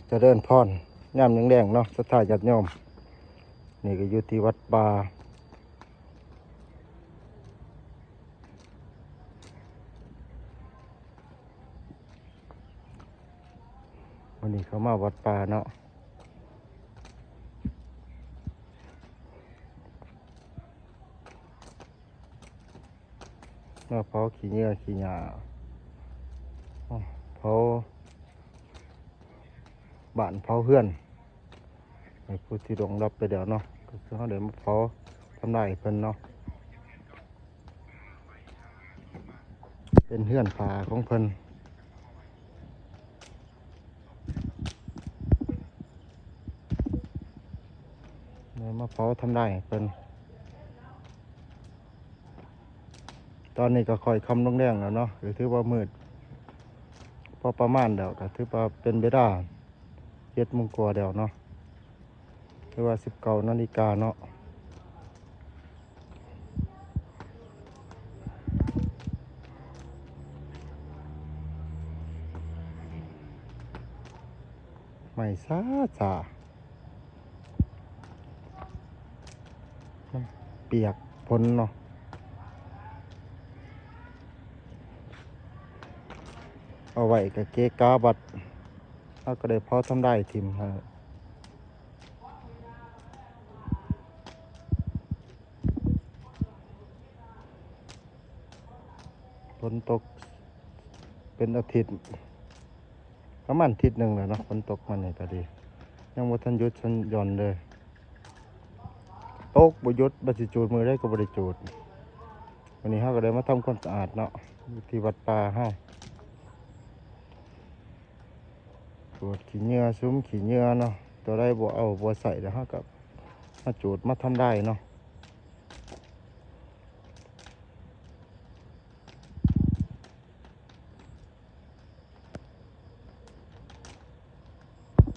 จะเดินพรย่ำแดงๆเนาะศรัทธาญาติโยมนี่ก็อยู่ที่วัดป่าวันนี้เขามาวัดป่าเนาะมาเผาขี้เหงื่อขี้หญ้าเผาบ้านเผาเฮือนให้ผู้ที่ลงรับไปเดี๋ยวเนาะก็คือเขาเดี๋ยวมาเผาทำลายเพิ่นเนาะเป็นเฮือนป่าของเพิ่นเลยมาเผาทำลายเพิ่นตอนนี้ก็ค่อยคำลงแรงแล้วเนาะก็ถือว่ามืดพอประมาณเดี๋ยวก็ถือว่าเป็นเวลา7 โมงกว่าเดี๋ยวเนาะถือว่า19 นาฬิกาเนาะไม่ซาจ่ามันเปียกพ้นเนาะเอาไว้กับเกกาบัดเราก็ได้พอทำได้ทิมฮะฝนตกเป็นอาทิตย์ประมาณอาทิตย์หนึ่งเลยเนาะฝนตกมันนี่ก็ดียังบ่ทันหยุดทันหย่อนเลยตกบ่หยุดบ่สิจูดมือได้ก็บ่ได้จูดวันนี้เฮาก็ได้มาทำความสะอาดเนาะอยู่ที่วัดป่าเฮาจูดขี้เหงื่อซุ้มขี้เหงื่อเนาะตัวใดบ่เอาบ่ใส่แล้วเฮาก็มาจูดมาทำได้เนาะ